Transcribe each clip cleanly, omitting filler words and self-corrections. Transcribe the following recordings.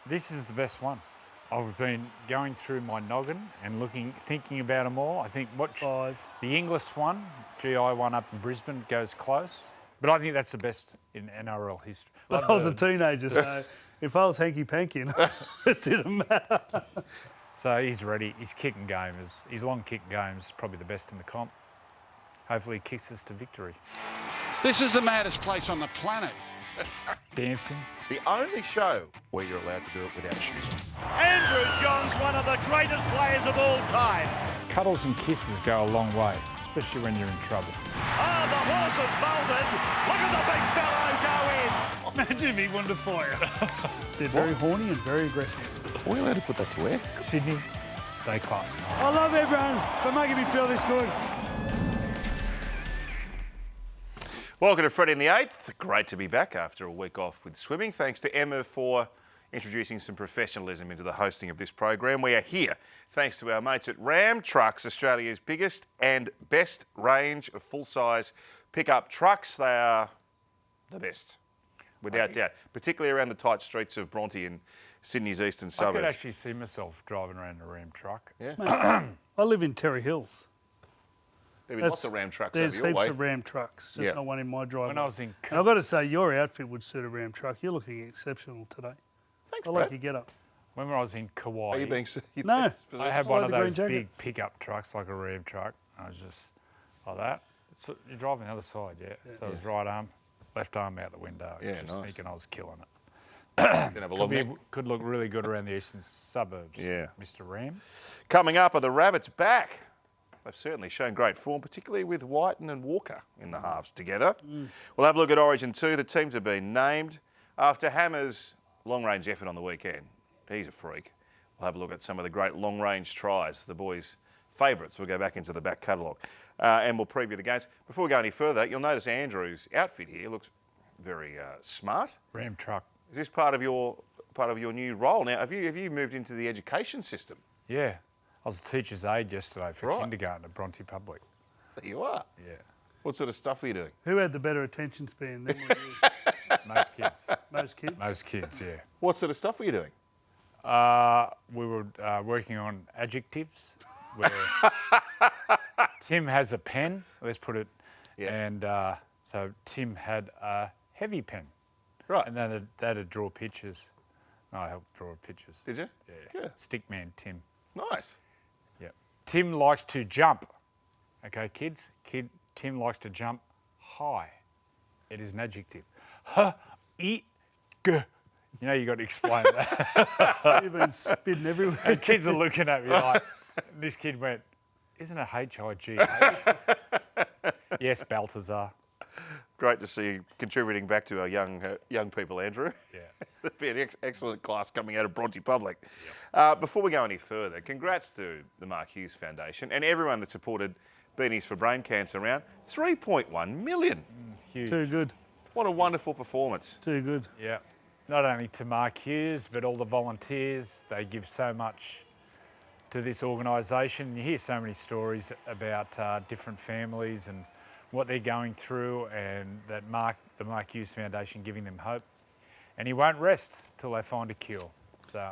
This is the best one. I've been going through my noggin and thinking about them all. I think the English one, GI one up in Brisbane, goes close. But I think that's the best in NRL history. But I was a teenager, so if I was hanky-panky, it didn't matter. So he's ready. His long kicking game is probably the best in the comp. Hopefully he kicks us to victory. This is the maddest place on the planet. Dancing. The only show where you're allowed to do it without shoes on. Andrew Johns, one of the greatest players of all time. Cuddles and kisses go a long way, especially when you're in trouble. Oh, the horse has bolted. Look at the big fellow go in. Imagine if he wanted to fire. They're very horny and very aggressive. Are we allowed to put that to air? Sydney, stay classy. I love everyone for making me feel this good. Welcome to Freddy the Eighth. Great to be back after a week off with swimming. Thanks to Emma for introducing some professionalism into the hosting of this program. We are here thanks to our mates at Ram Trucks, Australia's biggest and best range of full-size pickup trucks. They are the best, without doubt, particularly around the tight streets of Bronte and Sydney's eastern suburbs. I could actually see myself driving around a Ram truck. Yeah. I live in Terry Hills. There'll be lots of Ram trucks There's over your heaps way. of Ram trucks, just not one in my driveway. When I was in... And I've got to say, your outfit would suit a Ram truck. You're looking exceptional today. Thanks, I Brad. like your get-up. When I was in Kauai, Are you being No. I had I one like of the green those jacket. big pickup trucks, like a Ram truck. I was just like that. So you're driving the other side, yeah. So it was right arm, left arm out the window. Yeah, just nice. thinking I was killing it. Didn't have a long neck. Could look really good around the eastern suburbs. Yeah. Mr. Ram. Coming up are the Rabbits back. They've certainly shown great form, particularly with Whiten and Walker in the halves together. We'll have a look at Origin 2. The teams have been named after Hammer's long-range effort on the weekend. He's a freak. We'll have a look at some of the great long-range tries, the boys' favourites. We'll go back into the back catalogue and we'll preview the games. Before we go any further, you'll notice Andrew's outfit here looks very smart. Ram truck. Is this part of your new role now? Have you moved into the education system? Yeah. I was a teacher's aide yesterday for kindergarten at Bronte Public. There you are. Yeah. What sort of stuff are you doing? Who had the better attention span than you? Most kids. Most kids? Most kids, yeah. What sort of stuff were you doing? We were working on adjectives where Tim has a pen, let's put it, and so Tim had a heavy pen. Right. And then they'd draw pictures. I helped draw pictures. Did you? Yeah. Good. Stickman Tim. Nice. Yeah. Tim likes to jump. Okay, kids? Tim likes to jump high. It is an adjective. G. You know, you got to explain that. You've been spitting everywhere. And kids are looking at me like, this kid went, isn't it H-I-G-H? Yes, Balthazar. Great to see you contributing back to our young people, Andrew. Yeah. That'd be an excellent class coming out of Bronte Public. Before we go any further, congrats to the Mark Hughes Foundation and everyone that supported Beanies for Brain Cancer around 3.1 million. Huge. Too good. What a wonderful performance. Too good. Yeah. Not only to Mark Hughes, but all the volunteers. They give so much to this organisation. You hear so many stories about different families and what they're going through, and that the Mark Hughes Foundation giving them hope. And he won't rest till they find a cure. So,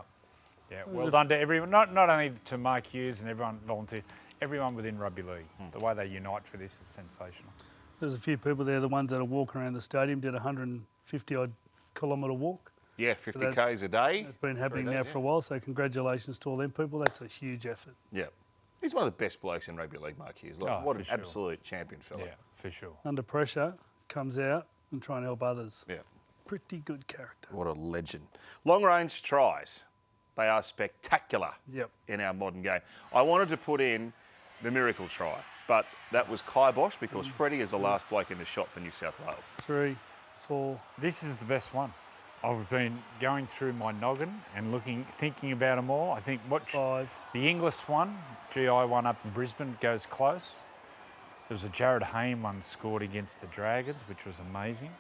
yeah, well done to everyone. Not only to Mark Hughes and everyone volunteer, everyone within Rugby League. The way they unite for this is sensational. There's a few people there, the ones that are walking around the stadium, did a 150-odd kilometre walk. Yeah, 50 Ks a day. It's been happening now for a while, so congratulations to all them people. That's a huge effort. Yeah. He's one of the best blokes in Rugby League, Mark Hughes. What an absolute champion fella. Yeah, for sure. Under pressure, comes out and try and help others. Yeah. Pretty good character. What a legend. Long-range tries. They are spectacular in our modern game. I wanted to put in the miracle try, but that was kibosh because Freddy is the last bloke in the shot for New South Wales. 3, 4. This is the best one. I've been going through my noggin and thinking about them all. I think 5. The English one, GI one up in Brisbane, goes close. There was a Jared Hayne one scored against the Dragons, which was amazing.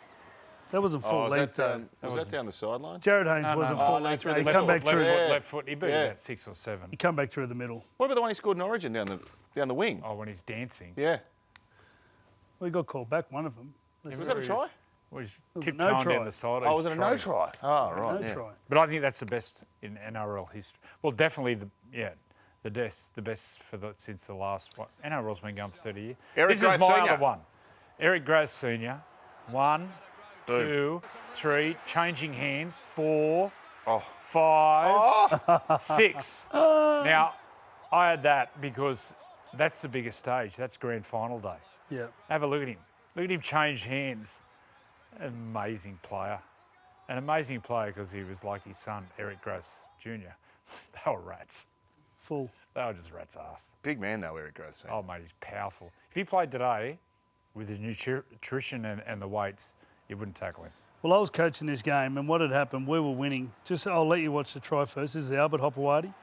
That wasn't full length though. Was that down the sideline? Jared Haynes wasn't full length. He come back through. Left foot. He beat about 6 or 7. He come back through the middle. What about the one he scored in Origin down the wing? Oh, when he's dancing. Yeah. We got called back, one of them. Was that a try? Was was a tiptoeing no try. down the side. Oh, was it a no try? try? Oh, right. No yeah. try. But I think that's the best in NRL history. Well, definitely the best since the last what NRL's been going for 30 years. Eric This is Grove my Senior. other one. Eric Grove Senior. 1, 2, 3, changing hands. 4, Oh. 5, 6. Now, I had that because that's the biggest stage. That's grand final day. Yeah. Have a look at him. Look at him change hands. Amazing player. An amazing player because he was like his son, Eric Gross Jr. They were rats. Full. They were just rats' ass. Big man, though, Eric Gross. Oh, mate, he's powerful. If he played today with his nutrition and the weights, you wouldn't tackle him. Well, I was coaching this game, and what had happened, we were winning. I'll let you watch the try first. This is Albert Hopewadi,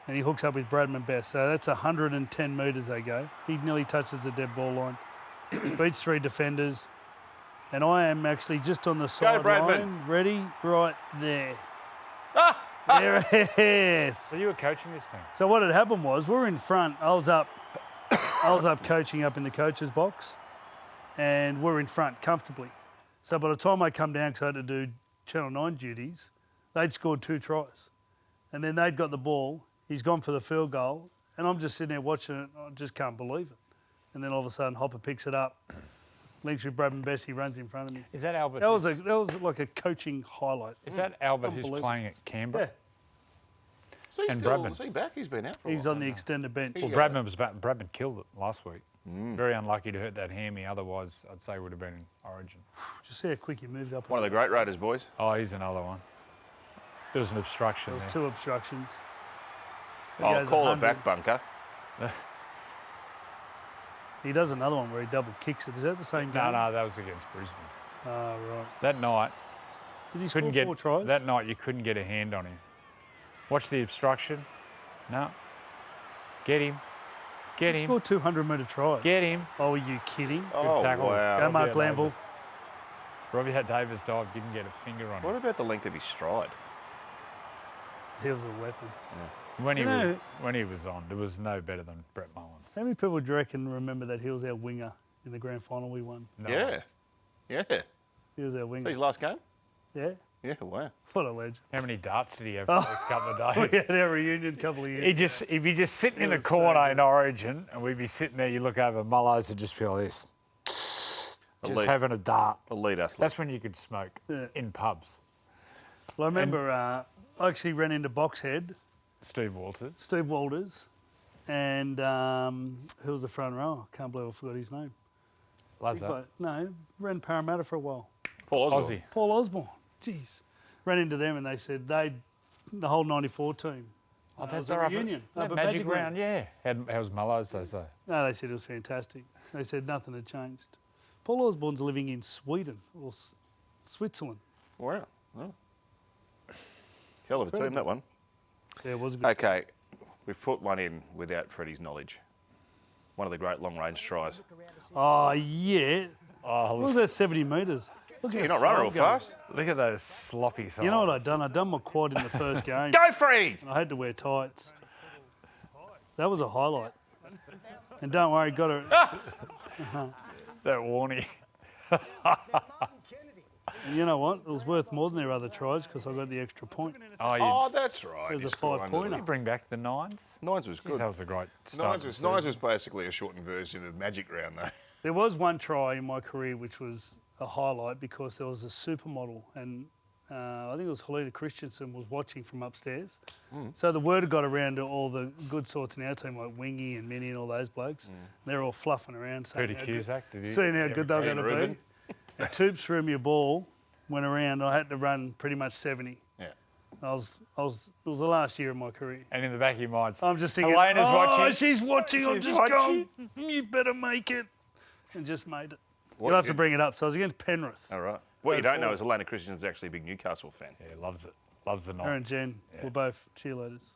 and he hooks up with Bradman Best. So that's 110 metres they go. He nearly touches the dead ball line. Beats 3 defenders. And I am actually just on the sideline, ready, right there. There it is. So you were coaching this team? So what had happened was, we were in front. I was up coaching up in the coach's box, and we're in front comfortably. So by the time I come down, because I had to do Channel 9 duties, they'd scored 2 tries. And then they'd got the ball. He's gone for the field goal. And I'm just sitting there watching it. I just can't believe it. And then all of a sudden, Hopper picks it up. Links with Bradman Best. He runs in front of me. Is that Albert? That was like a coaching highlight. Is that Albert who's Unbelievable. playing at Canberra? Is he And still, Bradman. is he back? He's been out for a He's while on the now. extended bench. Well, Bradman was back. Bradman killed it last week. Very unlucky to hurt that hammy. Otherwise, I'd say would have been in Origin. Just see how quick he moved up. One of the great Raiders, boys. Oh, he's another one. There was an obstruction There's there. 2 obstructions. He I'll goes call it 100. back bunker. He does another one where he double kicks it. Is that the same game? No, that was against Brisbane. Oh, right. That night, Did he score couldn't 4 get tries? that night. You couldn't get a hand on him. Watch the obstruction. No. Get him. Get He him. scored 200-metre tries. Get him. Oh, are you kidding? Oh, tackle. wow. Go, Mark Robbie Glanville. Davis. Robbie had Davis dive, didn't get a finger on What him. about the length of his stride? He was a weapon. When You he was on, there was no better than Brett Mullins. How many people do you reckon remember that he was our winger in the grand final we won? No. Yeah. Yeah. He was our So winger. his last game? Yeah. Yeah, wow. What a legend. How many darts did he have for those couple of We days? had our reunion a couple of years. He'd be just sitting in the was so corner good. in Origin, and we'd be sitting there. You look over, Mullows would just be like this, just Elite. having a dart. Elite athlete. That's when you could smoke Yeah. in pubs. Well, I remember I actually ran into Boxhead, Steve Walters. Steve Walters, and who was the front row? I can't believe I forgot his name. Lazar. But, no, ran Parramatta for a while. Paul Osborne. Aussie. Paul Osborne. Jeez. Ran into them and they said the whole 94 team. Oh, It that's was a our upper- reunion. that Up at Magic Round, yeah. How was Mullows, they say? No, they said it was fantastic. They said nothing had changed. Paul Osborne's living in Sweden or Switzerland. Wow. Oh. Hell of a team, that one. Yeah, it was a good. Okay, we've put one in without Freddie's knowledge. One of the great long-range tries. Oh, yeah. Oh, What was that, 70 metres? Look how You're not running real slow I'm going. fast. look at those sloppy thighs. You know what I'd done? I'd done my quad in the first game. Go, Freddie! I had to wear tights. That was a highlight. And don't worry, got it. That warning. And you know what? It was worth more than their other tries because I got the extra point. Oh, you Oh, that's right. It was You a scored 5-pointer. under bring back the nines. the- Nines was Jeez, good. that was a great start. Nines was basically a shortened version of Magic Round, though. There was one try in my career which was a highlight because there was a supermodel and I think it was Helena Christensen was watching from upstairs. So the word got around to all the good sorts in our team like Wingy and Minnie and all those blokes. They're all fluffing around saying Footy how good- Cusack, did he? seeing how good they were Ian going to Rubin. be. And Toops threw me a ball, went around. I had to run pretty much 70. Yeah. It was the last year of my career. And in the back of your mind, I'm just thinking, Helena's watching. she's watching. I'm She's just watching. going, you better make it. And just made it. What You'll have you- to bring it up. So I was against Penrith. All right. What you don't know forward. is Elena Christian's actually a big Newcastle fan. Yeah, loves it. Loves the Her and Knights. Jen were both cheerleaders.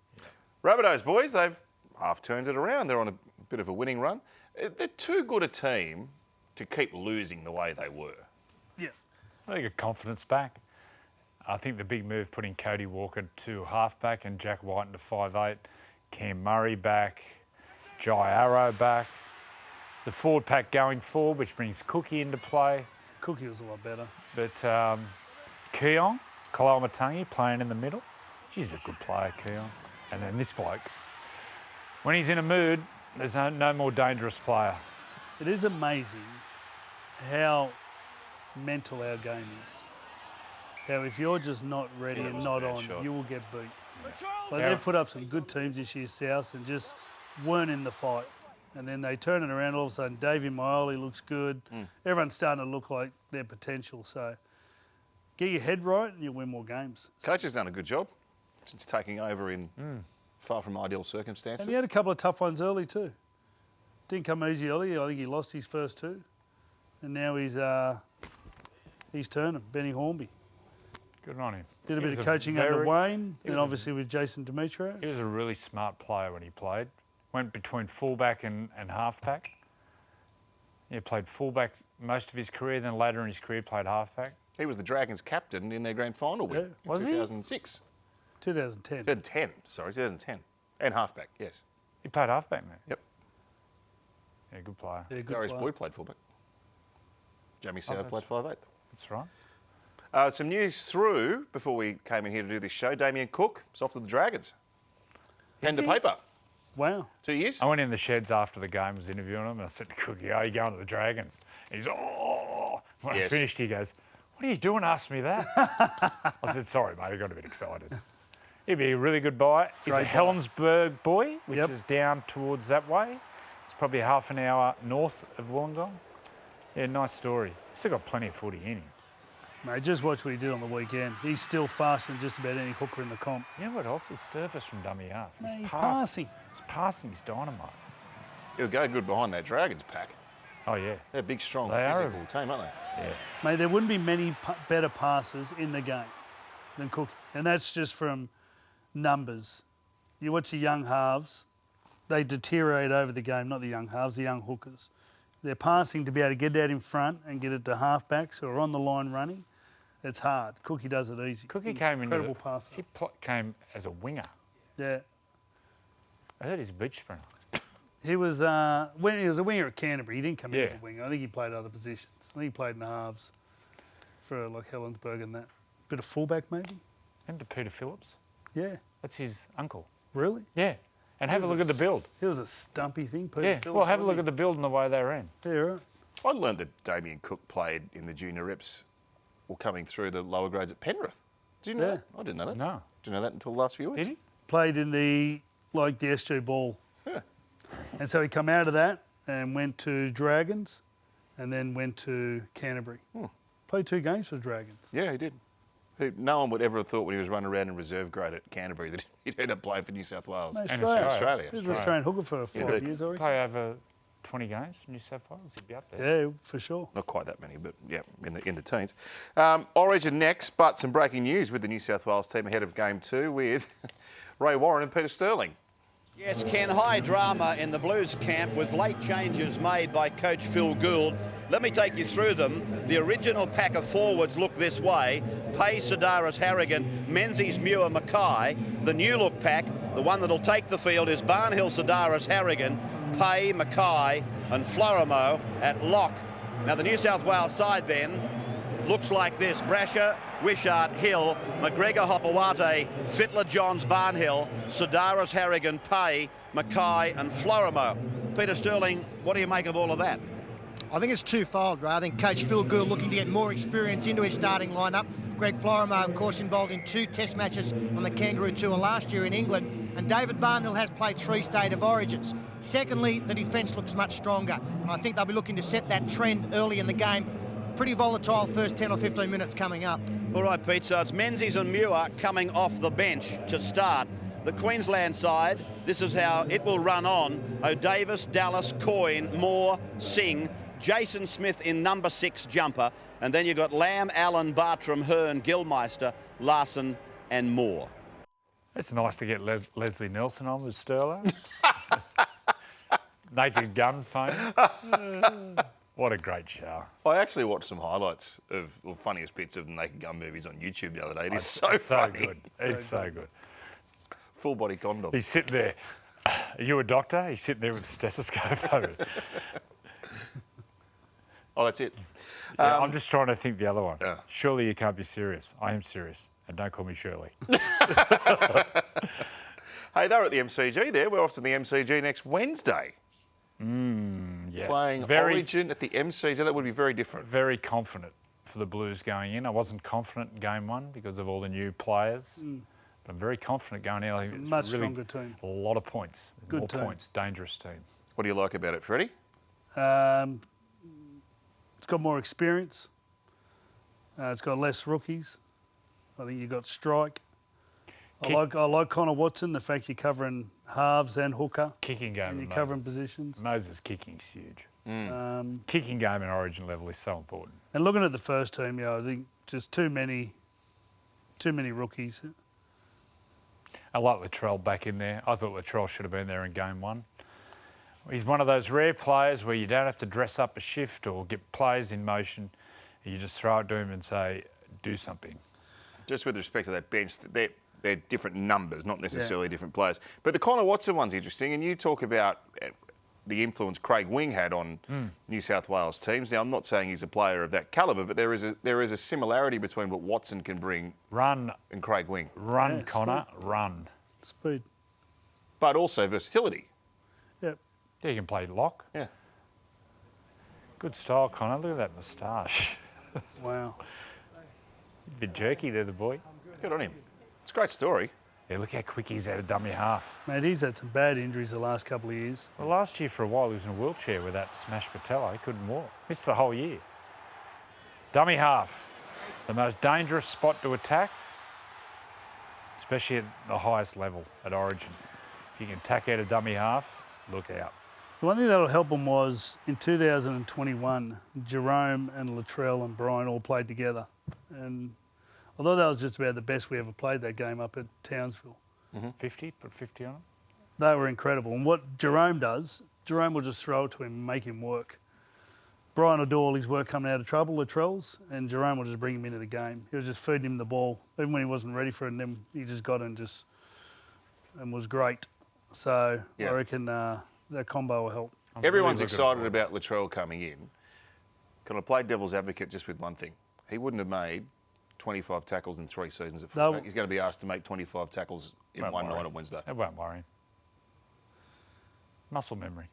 Rabbitohs, boys, they've half turned it around. They're on a bit of a winning run. They're too good a team to keep losing the way they were. Yeah. I think a confidence back. I think the big move putting Cody Walker to halfback and Jack White into 5'8", Cam Murray back, Jai Arrow back. The forward pack going forward, which brings Cookie into play. Cookie was a lot better. But Keong, Kalamatangi playing in the middle. She's a good player, Keong. And then this bloke. When he's in a mood, there's no more dangerous player. It is amazing how mental our game is. How if you're just not ready and not on, you will get beat. Like they've put up some good teams this year, South, and just weren't in the fight. And then they turn it around, all of a sudden, Davey Maioli looks good. Everyone's starting to look like their potential. So get your head right and you'll win more games. Coach has done a good job since taking over in far from ideal circumstances. And he had a couple of tough ones early too. Didn't come easy early. I think he lost his first two. And now he's turning, Benny Hornby. Good on him. Did a bit of coaching under Wayne and obviously with Jason Demetrio. He was a really smart player when he played. Went between fullback and halfback. He played fullback most of his career, then later in his career played halfback. He was the Dragons' captain in their grand final win in Was he? 2006. 2010. 2010. And halfback, yes. He played halfback, mate. Yep. Yeah, good player. Yeah, good Darius player. Boyd played fullback. Jamie Soward played 5'8". That's right. Some news through before we came in here to do this show. Damien Cook is off to the Dragons. Pen to he? paper. Wow. 2 years. I went in the sheds after the game, was interviewing him, and I said to Cookie, "Are you going to the Dragons?" And he's, "Oh." When I Yes. finished, he goes, "What are you doing? Ask me that." I said, "Sorry, mate, I got a bit excited." He'd be a really good buy. He's Great a buy. Helensburgh boy, which Yep. is down towards that way. It's probably half an hour north of Wollongong. Yeah, nice story. Still got plenty of footy in him. Mate, just watch what he did on the weekend. He's still faster than just about any hooker in the comp. You know what else? His surface from dummy half. Mate, he's pass- passing. His passing is dynamite. He'll go good behind that Dragons pack. Oh, yeah. They're a big, strong, They are. physical team, aren't they? Yeah. Mate, there wouldn't be many better passers in the game than Cookie. And that's just from numbers. You watch the young halves, they deteriorate over the game, not the young halves, the young hookers. They're passing to be able to get out in front and get it to halfbacks who are on the line running. It's hard. Cookie does it easy. Cookie came into Incredible passer. He came as a winger. Yeah. I heard he's a beach sprinter. He was when he was a winger at Canterbury. He didn't come in as Yeah. a winger. I think he played other positions. I think he played in the halves for like Helensburgh and that. Bit of fullback maybe. And to Peter Phillips. Yeah. That's his uncle. Really? Yeah. And have a look at the build. He was a stumpy thing. Peter Yeah. Phillips, Well, have a look wasn't at the build and the way they ran. he? Yeah, right. I learned that Damien Cook played in the junior reps or coming through the lower grades at Penrith. Did you know Yeah. that? I didn't know that. No. Didn't know that until the last few weeks. Did he? Played in the SG ball. Yeah. And so he come out of that and went to Dragons and then went to Canterbury. Played 2 games for Dragons. Yeah, he did. No one would ever have thought when he was running around in reserve grade at Canterbury that he'd end up playing for New South Wales. No, And Australia. Australia. He was an Australian hooker for 5 Indeed. years, already. Play over 20 games for New South Wales. He'd be up there. Yeah, for sure. Not quite that many, but yeah, in the teens. Origin next, but some breaking news with the New South Wales team ahead of Game 2 with Ray Warren and Peter Sterling. Yes, Ken, high drama in the Blues camp with late changes made by coach Phil Gould. Let me take you through them. The original pack of forwards look this way. Pay, Sedaris, Harrigan, Menzies, Muir, Mackay. The new look pack, the one that'll take the field, is Barnhill, Sedaris, Harrigan, Pay, Mackay and Florimo at lock. Now the New South Wales side then looks like this. Brasher, Wishart, Hill, McGregor, Hopawate, Fittler, Johns, Barnhill, Sedaris, Harrigan, Pay, Mackay and Florimo. Peter Sterling, what do you make of all of that? I think it's twofold, Ray. I think Coach Phil Gould looking to get more experience into his starting lineup. Greg Florimo, of course, involved in 2 test matches on the Kangaroo Tour last year in England. And David Barnhill has played 3 State of Origins. Secondly, the defence looks much stronger. And I think they'll be looking to set that trend early in the game. Pretty volatile first 10 or 15 minutes coming up. All right, Pete, so it's Menzies and Muir coming off the bench to start. The Queensland side, this is how it will run on. O'Davis, Dallas, Coyne, Moore, Singh, Jason Smith in number 6 jumper, and then you've got Lamb, Allen, Bartram, Hearn, Gilmeister, Larson and Moore. It's nice to get Leslie Nelson on with Sterling. Naked Gun fame. What a great show. I actually watched some highlights of the funniest bits of the Naked Gun movies on YouTube the other day. It is so funny. good. It's so good. Full body condom. He's sitting there. Are you a doctor? He's sitting there with a stethoscope over. Oh, that's it. Yeah, I'm just trying to think the other one. Yeah. Surely you can't be serious. I am serious. And don't call me Shirley. Hey, they're at the MCG there. We're off to the MCG next Wednesday. Yes. Playing Origin at the MCG. That would be very different. Very confident for the Blues going in. I wasn't confident in game one because of all the new players. But I'm very confident going in. I think it's Much really stronger team. a lot of points. Good More team. points. Dangerous team. What do you like about it, Freddie? It's got more experience. It's got less rookies. I think you've got strike. I like Connor Watson, the fact you're covering halves and hooker. Kicking game. And you're of covering Moses. positions. Moses kicking's huge. Kicking game in Origin level is so important. And looking at the first team, yeah, I think just too many rookies. I like Latrell back in there. I thought Latrell should have been there in game one. He's one of those rare players where you don't have to dress up a shift or get players in motion. You just throw it to him and say, do something. Just with respect to that bench, they're different numbers, not necessarily different players. But the Connor Watson one's interesting, and you talk about the influence Craig Wing had on New South Wales teams. Now, I'm not saying he's a player of that calibre, but there is a similarity between what Watson can bring Run, and Craig Wing. run, Yeah, Connor, run. Speed. But also versatility. Yep. Yeah, you can play lock. Yeah. Good style, Connor. Look at that moustache. Wow. A bit jerky there, the boy. Good on him. It's a great story. Yeah, look how quick he's out of dummy half. Mate, he's had some bad injuries the last couple of years. Well, last year for a while he was in a wheelchair with that smashed patella. He couldn't walk. Missed the whole year. Dummy half. The most dangerous spot to attack, especially at the highest level at Origin. If you can attack out a dummy half, look out. The one thing that'll help them was in 2021, Jerome and Latrell and Brian all played together. And although that was just about the best we ever played that game up at Townsville, 50, put 50 on it. they were incredible. And what Jerome does, Jerome will just throw it to him and make him work. Brian will do all his work coming out of trouble, Latrell's, and Jerome will just bring him into the game. He was just feeding him the ball. Even when he wasn't ready for it, and then he just got it and was great. So I reckon that combo will help. Everyone's excited about Latrell coming in. Can I play devil's advocate just with one thing? He wouldn't have made 25 tackles in 3 seasons at fullback. He's going to be asked to make 25 tackles in one night on Wednesday. It won't worry him. Muscle memory.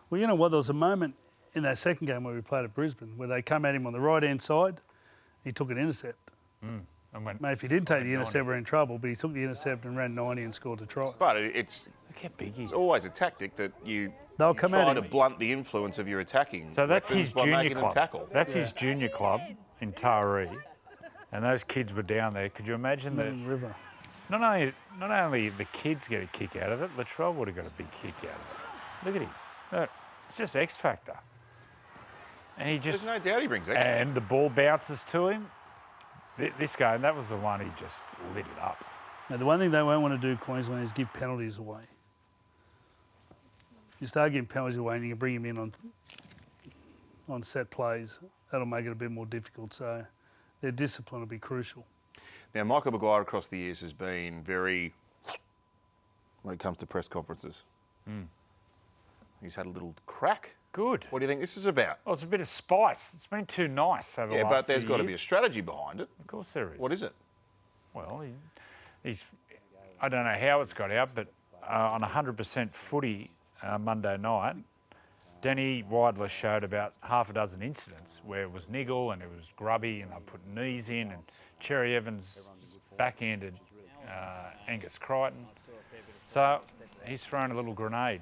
Well, you know what? There was a moment in that second game where we played at Brisbane where they come at him on the right-hand side. He took an intercept. And went, Mate, if he didn't take the intercept, we're in trouble, but he took the intercept and ran 90 and scored a try. But it's look how big he is. always a tactic that you They'll come try at to him. blunt the influence of your attacking. So that's weapons his by junior making them club. tackle. That's his junior club in Taree. And those kids were down there. Could you imagine that? River. Not only the kids get a kick out of it, Latrell would have got a big kick out of it. Look at him. Look, it's just X factor. And he just... There's no doubt he brings X. And the ball bounces to him. This game, that was the one he just lit it up. Now, the one thing they won't want to do, Queensland, is give penalties away. You start giving penalties away and you can bring him in on set plays. That'll make it a bit more difficult. So their discipline will be crucial. Now, Michael Maguire across the years has been very, when it comes to press conferences. He's had a little crack. Good. What do you think this is about? Oh, it's a bit of spice. It's been too nice over the Yeah, last but there's few got to be a years. strategy behind it. Of course there is. What is it? Well, he's... I don't know how it's got out, but on 100% footy Monday night, Danny Widler showed about half a dozen incidents where it was niggle and it was grubby and they put knees in and Cherry Evans backhanded Angus Crichton. So he's thrown a little grenade.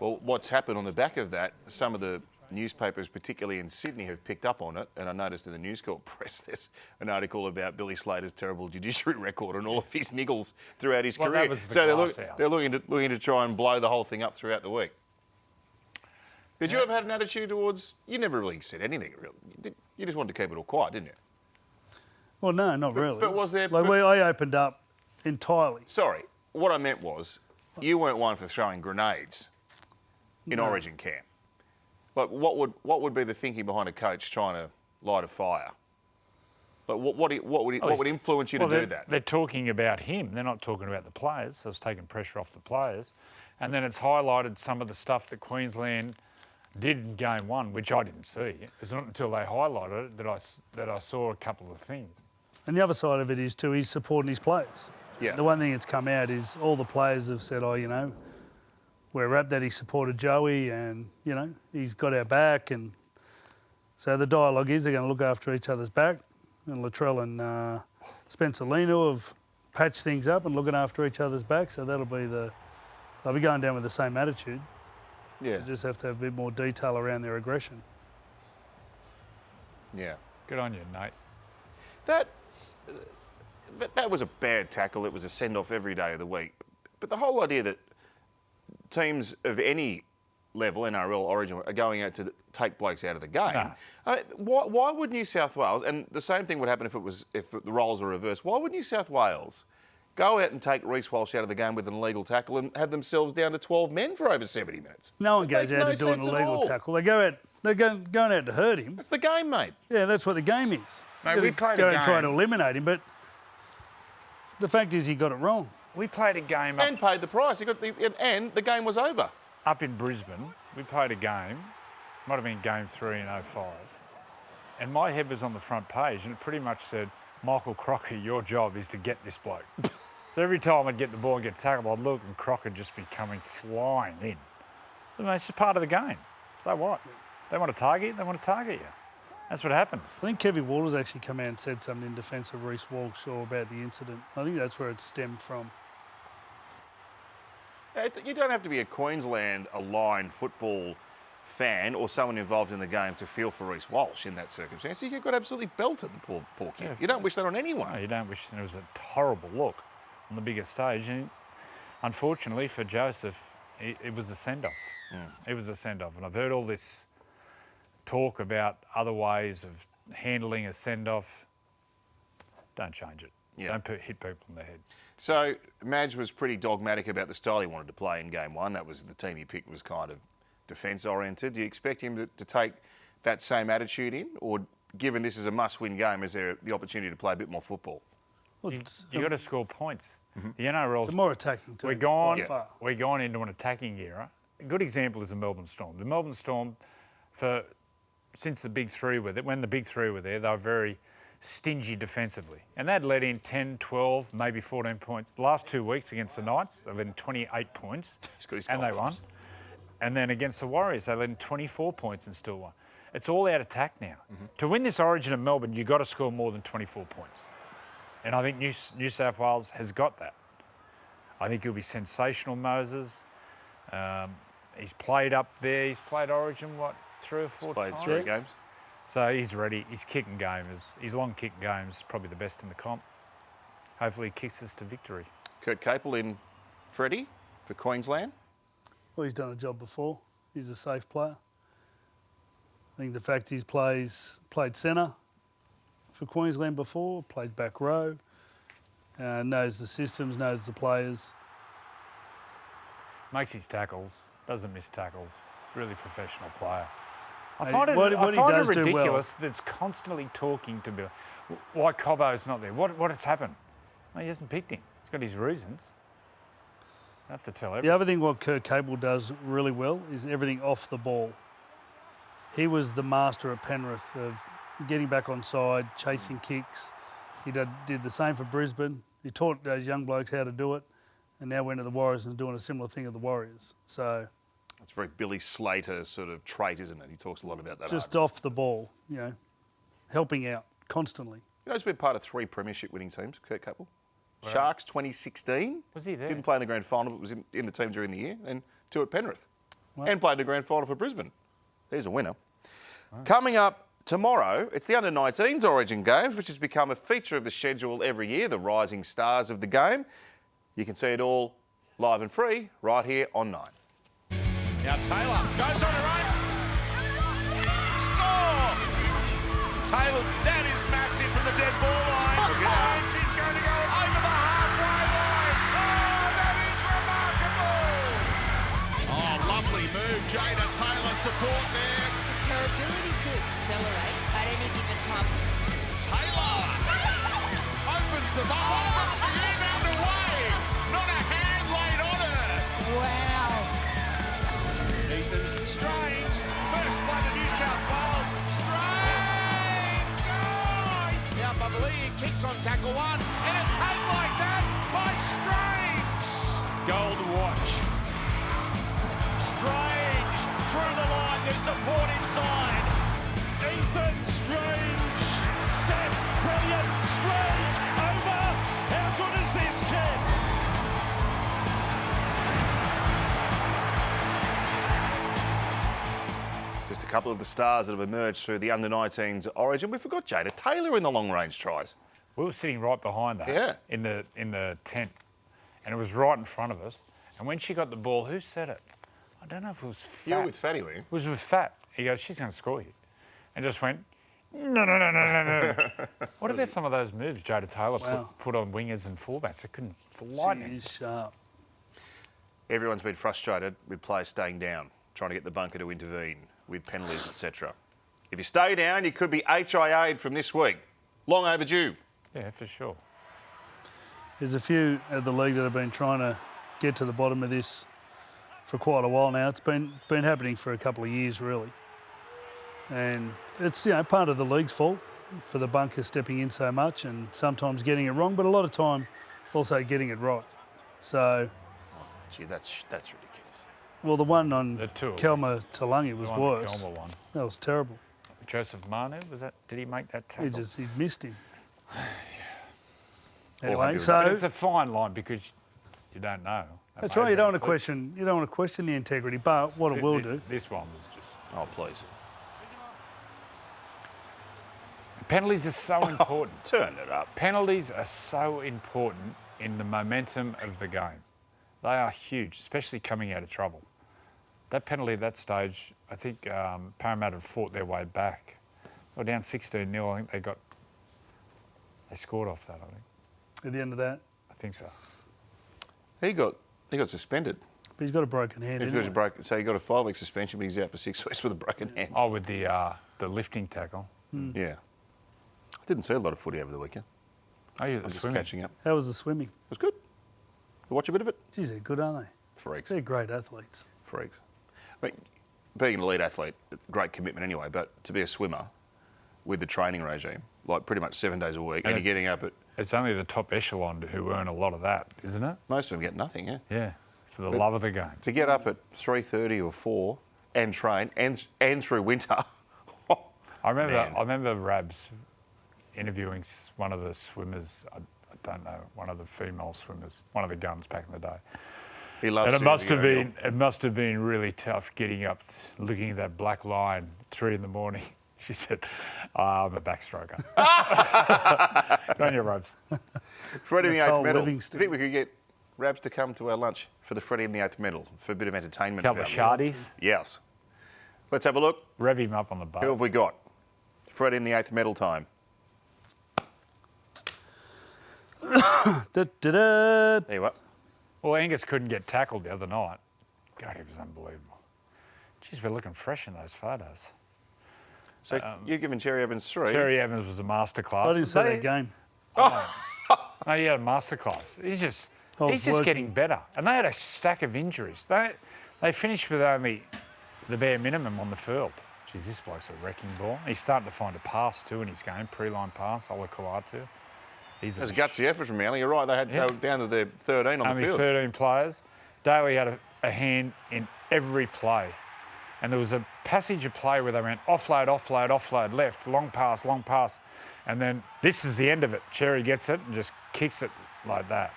Well, what's happened on the back of that, some of the newspapers, particularly in Sydney, have picked up on it. And I noticed in the News Corp press there's an article about Billy Slater's terrible judiciary record and all of his niggles throughout his Well, career. that was the So glass house. they're looking to try and blow the whole thing up throughout the week. Did you ever have an attitude towards... You never really said anything, really. You just wanted to keep it all quiet, didn't you? Well, no, not really. But was there... Like, I opened up entirely. Sorry, what I meant was you weren't one for throwing grenades in Origin camp. Like, what would be the thinking behind a coach trying to light a fire? Like, what would influence you to do that? They're talking about him. They're not talking about the players. So it's taking pressure off the players. And then it's highlighted some of the stuff that Queensland did in game one, which I didn't see. It's not until they highlighted it that I saw a couple of things. And the other side of it is too, he's supporting his players. Yeah. The one thing that's come out is all the players have said, we're rapt that he supported Joey and, he's got our back. And so the dialogue is they're going to look after each other's back. And Latrell and Spencer Lino have patched things up and looking after each other's back. So that'll be they'll be going down with the same attitude. Yeah. They just have to have a bit more detail around their aggression. Yeah. Good on you, Nate. That was a bad tackle. It was a send-off every day of the week. But the whole idea that teams of any level, NRL, Origin, are going out to take blokes out of the game. No. Why would New South Wales, and the same thing would happen if the roles were reversed, why would New South Wales go out and take Reece Walsh out of the game with an illegal tackle and have themselves down to 12 men for over 70 minutes? No one It goes makes out no to do an sense at illegal all. tackle. They go out. They're going out to hurt him. That's the game, mate. Yeah, that's what the game is. Mate, we played go a and try to game. eliminate him, but the fact is he got it wrong. We played a game And paid the price. And the game was over. up in Brisbane. We played a game, might have been game 3 in 05, and my head was on the front page and it pretty much said, Michael Crocker, your job is to get this bloke. So every time I'd get the ball and get tackled, I'd look and Crocker would just be coming flying in. I mean, it's just part of the game. So what? They want to target you, they want to target you. That's what happens. I think Kevin Walters actually come out and said something in defence of Reece Walsh or about the incident. I think that's where it stemmed from. You don't have to be a Queensland-aligned football fan or someone involved in the game to feel for Reece Walsh in that circumstance. He got absolutely belted, the poor kid. Yeah. You don't wish that on anyone. No, you don't wish. It was a horrible look on the biggest stage. And unfortunately for Joseph, it was a send-off. It was a send-off. And I've heard all this talk about other ways of handling a send-off. Don't change it. Yeah. Don't hit people in the head. So Madge was pretty dogmatic about the style he wanted to play in game 1. That was the team he picked was kind of defence-oriented. Do you expect him to take that same attitude in? Or given this is a must-win game, is there the opportunity to play a bit more football? Well, You got to score points. The NRL's it's more attacking too. We're gone. by far. We're gone into an attacking era. A good example is the Melbourne Storm. The Melbourne Storm, since the big three were there, when the big three were there, they were very stingy defensively, and they'd let in 10, 12, maybe 14 points. The last 2 weeks against the Knights, they let in 28 points, He's got his and they won. golf And then against the Warriors, they let in 24 points and still won. It's all out attack now. To win this Origin in Melbourne, you've got to score more than 24 points. And I think New South Wales has got that. I think he'll be sensational, Moses. He's played up there. He's played Origin, 3 or 4 Played times? 3 games. So he's ready. His kicking game his long kick game is probably the best in the comp. Hopefully he kicks us to victory. Kurt Capewell in Freddy for Queensland. Well, he's done a job before. He's a safe player. I think the fact he's played centre for Queensland before, played back row, knows the systems, knows the players. Makes his tackles, doesn't miss tackles. Really professional player. I Hey, find it, what he I find does it do well- ridiculous that's constantly talking to Bill. Why Cobbo's not there? What has happened? Well, he hasn't picked him. He's got his reasons. I have to tell everyone. The other thing what Kurt Capewell does really well is everything off the ball. He was the master at Penrith of getting back on side, chasing kicks. He did the same for Brisbane. He taught those young blokes how to do it, and now went to the Warriors and is doing a similar thing at the Warriors. So It's a very Billy Slater sort of trait, isn't it? He talks a lot about that. just off the ball, helping out constantly. You know, he's been part of 3 premiership winning teams, Kurt Capewell. Sharks 2016. Was he there? Didn't play in the grand final, but was in the team during the year. And 2 at Penrith. Wow. And played in the grand final for Brisbane. There's a winner. Coming up tomorrow, it's the Under-19s Origin Games, which has become a feature of the schedule every year, the rising stars of the game. You can see it all live and free right here on 9. Now Taylor goes on her own. Score! Taylor, that is massive from the dead ball line. And she's going to go over the halfway line. Oh, that is remarkable. Oh, lovely move, Jada Taylor support there. It's her ability to accelerate at any given time. Taylor opens the ball. That's the end underway. Not a hand laid on her. Wow. Ethan's strange. tackle one, and a take like that by Strange. Gold watch. Strange through the line, there's support inside. Ethan Strange, step, brilliant, Strange, over. How good is this kid? Just a couple of the stars that have emerged through the under-19s origin. We forgot Jada Taylor in the long-range tries. We were sitting right behind that Yeah. in the tent, and it was right in front of us. And when she got the ball, who said it? I don't know if it was Fat. You were with Fatty, were you? It was with Fat. He goes, she's going to score you. And just went, no. What about some of those moves Jada Taylor put on wingers and fullbacks? It couldn't for lightning. She is sharp. Everyone's been frustrated with players staying down, trying to get the bunker to intervene with penalties, etc. If you stay down, you could be HIA'd from this week. Long overdue. Yeah, for sure. There's a few at the league that have been trying to get to the bottom of this for quite a while now. It's been happening for a couple of years, really. And it's part of the league's fault for the bunker stepping in so much and sometimes getting it wrong, but a lot of time also getting it right. So, Gee, that's ridiculous. well, the one on The two. Kelma Talangi was The one worse. the Kelma one. That was terrible. Joseph Manu, was that? Did he make that tackle? He missed him. All Anyway, happy with But so it's a fine line because you don't know. That that's may right. have You don't been want to question. You don't want to question the integrity, but what it will do. This one was just. Oh, please. Penalties are so important. Turn it up. Penalties are so important in the momentum of the game. They are huge, especially coming out of trouble. That penalty at that stage, I think Parramatta fought their way back. They were down 16-0. I think they scored off that, I think. At the end of that, I think so. He got suspended. but he's got a broken hand. Anyway. So he got a 5-week suspension, but he's out for 6 weeks with a broken hand. Oh, with the lifting tackle. Yeah. I didn't see a lot of footy over the weekend. Oh, yeah, I'm the just swimming. catching up. It How was the swimming? was good. You watch a bit of it? Geez, they're good, aren't they? Freaks. They're great athletes. Freaks. I mean, being an elite athlete, great commitment anyway, but to be a swimmer with the training regime, like pretty much 7 days a week, and you're it's- getting up at... It's only the top echelon who earn a lot of that, isn't it? Most of them get nothing, yeah. Yeah, for the love of the game. To get up at 3:30 or 4 and train, and through winter... I Man. remember Rabs interviewing one of the swimmers. I don't know, one of the female swimmers, one of the guns back in the day. He loves And it seeing must the have Ariel. been really tough getting up, looking at that black line, 3 a.m. She said, I'm a backstroker. Go on your Rabs. Freddy the Eighth Nicole medal. Do you Livingston. think we could get Rabs to come to our lunch for the Freddy and the Eighth medal for a bit of entertainment? Couple of value? shardies. Yes. Let's have a look. Rev him up on the Who boat. have we got? Freddy and the Eighth medal time. Da-da-da. There you are. Well, Angus couldn't get tackled the other night. God, he was unbelievable. Jeez, we're looking fresh in those photos. So you've given Cherry Evans 3. Terry Evans was a masterclass. I didn't see that game. No, he had a masterclass. He's just working. getting better. And they had a stack of injuries. They finished with only the bare minimum on the field. Geez, this bloke's a wrecking ball. He's starting to find a pass too in his game, pre-line pass, Ola Kawatu. He's That's a gutsy effort from Manly. You're right. They were down to their 13 on only the field. 13 players. Daly had a hand in every play. And there was a passage of play where they went offload, offload, offload, left, long pass, and then this is the end of it. Cherry gets it and just kicks it like that.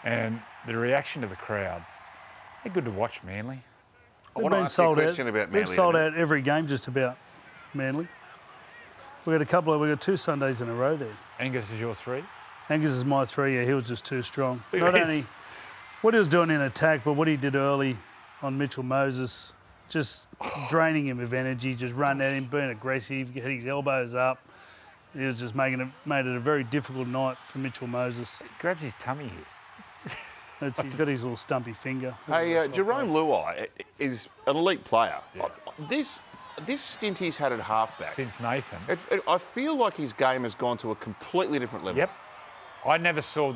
And the reaction of the crowd, they're good to watch, Manly. I want to ask you a question about Manly. They've sold out every game just about, Manly. We've got 2 Sundays in a row there. Angus is your 3. Angus is my 3, yeah, he was just too strong. He Not is. only what he was doing in attack, but what he did early on Mitchell Moses, just draining him of energy, just running at him, being aggressive, had his elbows up. He was just made it a very difficult night for Mitchell Moses. He grabs his tummy here. He's got his little stumpy finger. Hey, Jerome Luai is an elite player. This stint he's had at halfback, Since Nathan. I feel like his game has gone to a completely different level. Yep. I never saw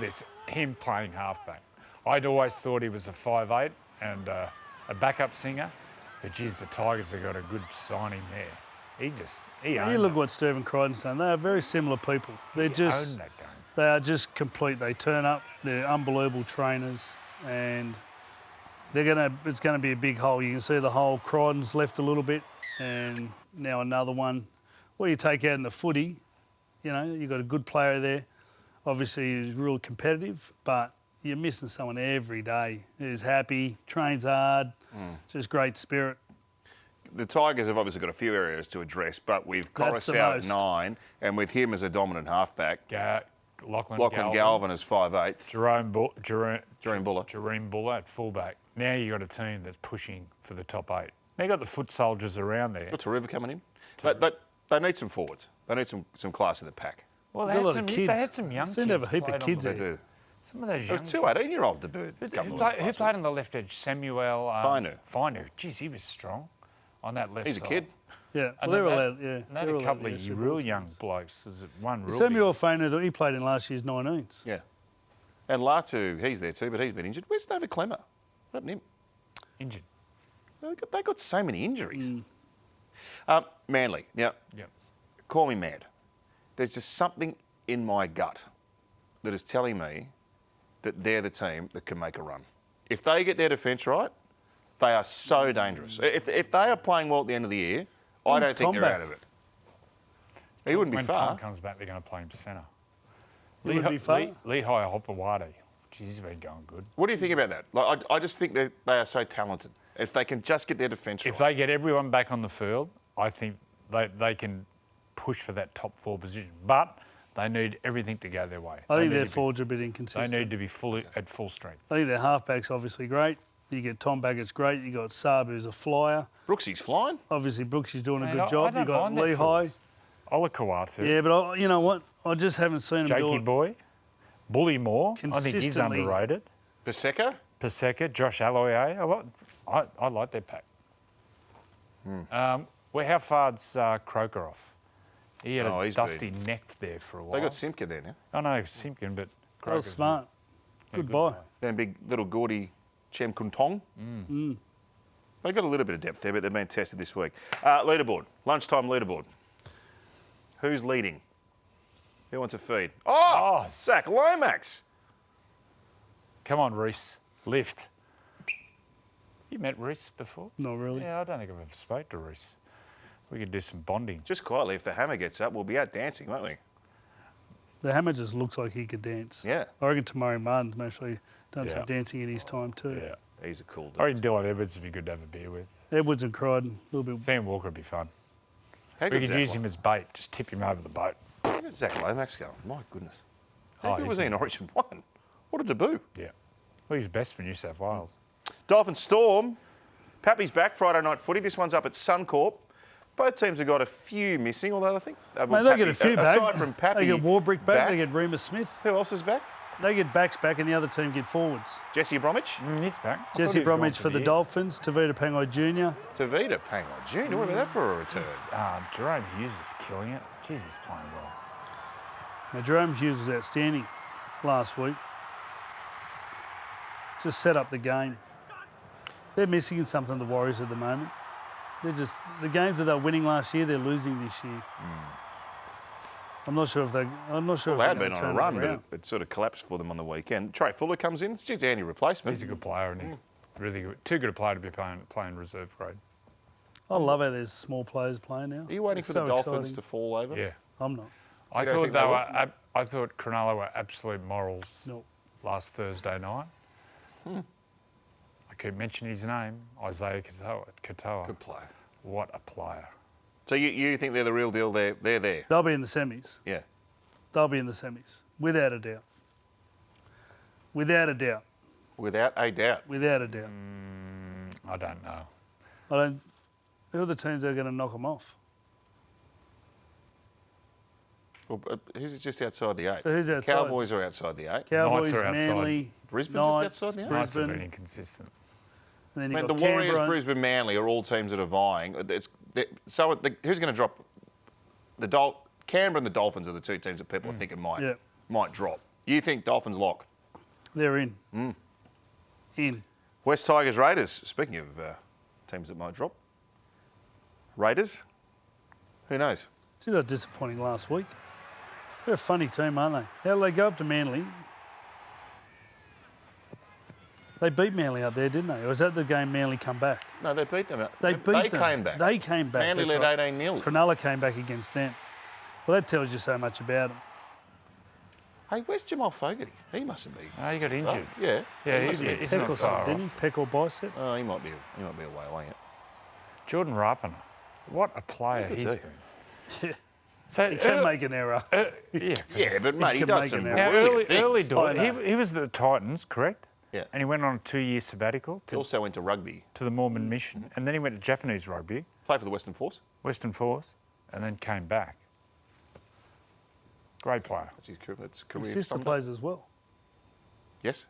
him playing halfback. I'd always thought he was a 5'8" and a backup singer. But geez, the Tigers have got a good signing there. He You owned look it. what Stephen Crichton's done. They are very similar people. They're He just owned that game. They are just complete. They turn up. They're unbelievable trainers, and it's gonna be a big hole. You can see the hole. Crichton's left a little bit, and now another one. What you take out in the footy, you know, you've got a good player there. Obviously, he's real competitive, but you're missing someone every day who's happy, trains hard, just great spirit. The Tigers have obviously got a few areas to address, but with That's the Coruscant at most. 9 and with him as a dominant halfback, Lachlan Galvin as 5'8", Jerome Buller. at fullback. Now you've got a team that's pushing for the top 8. Now you've got the foot soldiers around there. Got Taruva coming in. But they need some forwards. They need some class in the pack. Well, They've got a lot of kids. They had some young Seem kids. to have a heap of played on kids the- They do. Some of those There young was two 18-year-olds debuted. Who played on the left edge? Samuel Finu. Geez, he was strong on that left He's a side. kid. Yeah, And well, they're then allowed. Yeah, And they they're had a allowed, couple yeah, of Super real Bowl young teams. blokes. There's one real Samuel big- Fainu, he played in last year's 19s. Yeah. And Latu, he's there too, but he's been injured. Where's David Clemmer? What happened to him? injured. They got so many injuries. Manly. Now, Yep. call me mad. There's just something in my gut that is telling me that they're the team that can make a run. If they get their defence right, they are so dangerous. If they are playing well at the end of the year, I When's don't think Tom they're back? out of it. He wouldn't be When far. Tom comes back, they're going to play him centre. wouldn't be far? Lehigh Hopewadi. Jeez, he's been going good. What do you think about that? Like, I just think they are so talented. If they can just get their defence right. If they get everyone back on the field, I think they can push for that top 4 position. But they need everything to go their way. I think They their need to forwards are a bit They inconsistent. need to be at full strength. I think their halfback's obviously great. You get Tom Baggett's great. You got Saab, who's a flyer. Brooksy's flying. Obviously, Brooks is doing a Man, good I job. You don't got mind their Lehigh. forwards. Olakawar too. Yeah, but you know what? I just haven't seen him do Jakey it. Boy. Bullymore. I think he's Consistently. underrated. Paseka. Paseka, Josh Aloiai. I like their pack. How far's Croker off? He had a he's dusty neck there for a while. They got Simka there now. I know Simpkin, but That was Croker's smart. Yeah, Good buy. Then big little gaudy Chem Kuntong. They've got a little bit of depth there, but they've been tested this week. Leaderboard. Lunchtime leaderboard. Who's leading? Who wants a feed? Oh, Zach Lomax. Come on, Reese. Lift. You met Reese before? Not really. Yeah, I don't think I've ever spoke to Reese. We could do some bonding. Just quietly, if the hammer gets up, we'll be out dancing, won't we? The hammer just looks like he could dance. Yeah. I reckon Tamari Martin's actually done some Yeah. dancing in his time too. Yeah. He's a cool dude. I reckon Dylan Edwards would be good to have a beer with. Edwards and Crichton, a little bit. Sam Walker would be fun. How We good could use him as bait. Just tip him over the boat. How good Zach Lomax going? My goodness. How good he's was he in Origin 1? What a debut. Yeah. Well, he's best for New South Wales. Dolphin Storm. Pappy's back Friday night footy. This one's up at Suncorp. Both teams have got a few missing, although I think... Mate, they get a few back. Aside from Pappy... They get Warbrick back. They get Remus Smith. Who else is back? They get backs back, and the other team get forwards. Jesse Bromwich. He's back. I thought Jesse he was gone Bromwich for the year. Dolphins. Tavita Pangai Jr. Tavita Pangai Jr. What about that for a return? Jerome Hughes is killing it. Jeez, he's playing well. Now, Jerome Hughes was outstanding last week. Just set up the game. They're missing something, the Warriors, at the moment. They're just, the games that they were winning last year, they're losing this year. I'm not sure if they. I'm not sure Well, they if had they're been gonna on a turn run, it but around. it sort of collapsed for them on the weekend. Trey Fuller comes in. It's just Andy replacement. He's a good player, isn't he? Really good. Too good a player to be playing reserve grade. I love how there's small players playing now. Are you waiting It's for the so Dolphins exciting. to fall over? Yeah. I'm not. I You don't thought think they they were. I thought Cronulla were absolute morals No. last Thursday night. I keep mentioning his name, Isaiah Katoa. Good player. What a player. So you think they're the real deal? They're there. They'll be in the semis. Yeah. They'll be in the semis, without a doubt. Without a doubt. Without a doubt. Without a doubt. I don't know. I don't. Who are the teams that are going to knock them off? Well, who's just outside the 8? So who's outside? Cowboys are outside the 8. Cowboys, are outside. Manly, Brisbane just Knights, outside the 8? Knights have Brisbane, been inconsistent. and then you've Man, got the Warriors, Canberra. Brisbane, Manly are all teams that are vying. Who's going to drop? Canberra and the Dolphins are the two teams that people are thinking might drop. You think Dolphins lock? They're in. In. West Tigers, Raiders. Speaking of teams that might drop, Raiders. Who knows? She got disappointing last week. They're a funny team, aren't they? How did they go up to Manly? They beat Manly up there, didn't they? Or was that the game Manly come back? No, they beat them. They beat them. Came back. They came back. Manly that's led right. 18-0. Cronulla came back against them. Well, that tells you so much about them. Hey, where's Jamal Fogarty? He mustn't be. Oh, he got injured. Yeah. Yeah, must he's be. Peck not or far something, didn't off. he? Peck or bicep? Oh, he might be away. Jordan Rapana. What a player he's too. been. So, He can make an error. yeah. Yeah, but mate, he can does make some an Now, error. early I door, know. he was the Titans, correct? Yeah. And he went on a 2-year sabbatical He also went to rugby. to the Mormon mission, and then he went to Japanese rugby, Played for the Western Force. Western Force, and then came back. Great player. That's his career. His sister summed up. plays as well. Yes.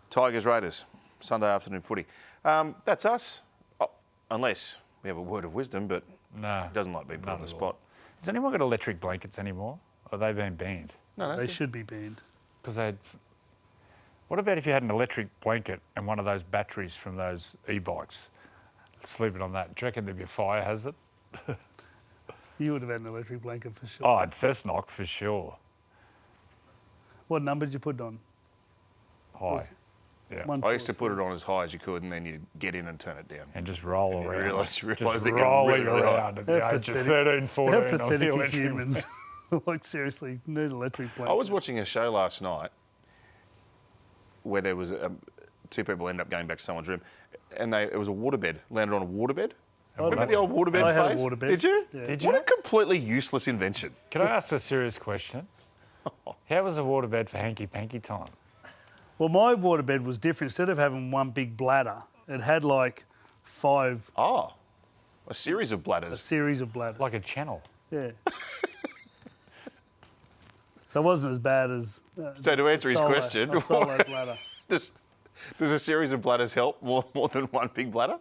Tigers Raiders, Sunday afternoon footy. That's us. Oh, unless we have a word of wisdom, but No. he doesn't like being put on the spot. Has anyone got electric blankets anymore? Or are they being banned? No. They should be banned. Because they. What about if you had an electric blanket and one of those batteries from those e-bikes? Sleeping on that. Do you reckon there'd be a fire hazard? You would have had an electric blanket for sure. Oh, it's Cessnock for sure. What number did you put it on? High. Yeah. I used to put it on as high as you could, and then you get in and turn it down. And just roll you around. realise just they're getting rolling really high. around at the age of 13, 14 How on the pathetic are electric humans? Like, seriously, need electric blanket. I was watching a show last night where there was two people ended up going back to someone's room, and it was a waterbed, landed on a waterbed. Remember the old waterbed I had a phase? waterbed. Did you? Yeah. Did What you? a completely useless invention. Can I ask a serious question? How was the waterbed for hanky-panky time? Well, my waterbed was different. Instead of having one big bladder, it had like 5, Oh, a series of a bladders. series of bladders. Like a channel. Yeah. So it wasn't as bad as. So to answer his solo- question, a solo bladder. does a series of bladders help more than one big bladder?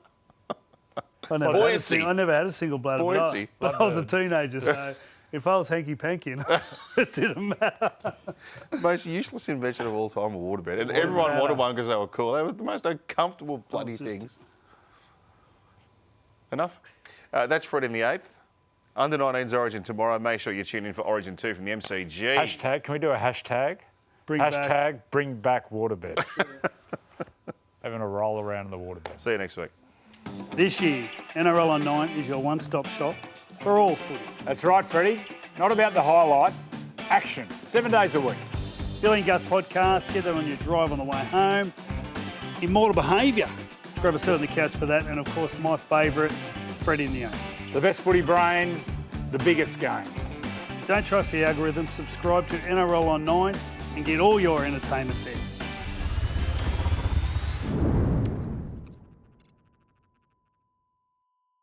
I never, had a, Buoyancy. I never had a single bladder. Buoyancy. But I was a teenager, so if I was hanky-panky, it didn't matter. Most useless invention of all time, a waterbed. And Water everyone matter. wanted one because they were cool. They were the most uncomfortable bloody It's just- things. Enough? That's Freddy the Eighth. Under 19's Origin tomorrow. Make sure you tune in for Origin 2 from the MCG. Hashtag, can we do a hashtag? Hashtag bring back waterbed. Having a roll around in the waterbed. See you next week. This year, NRL on 9 is your one-stop shop for all footy. That's right, Freddie. Not about the highlights. Action. 7 days a week. Billy and Gus podcast, get that on your drive on the way home. Immortal Behaviour. Grab a seat on the couch for that. And, of course, my favourite, Freddy the Eighth. The best footy brains, the biggest games. Don't trust the algorithm. Subscribe to NRL on 9 and get all your entertainment there.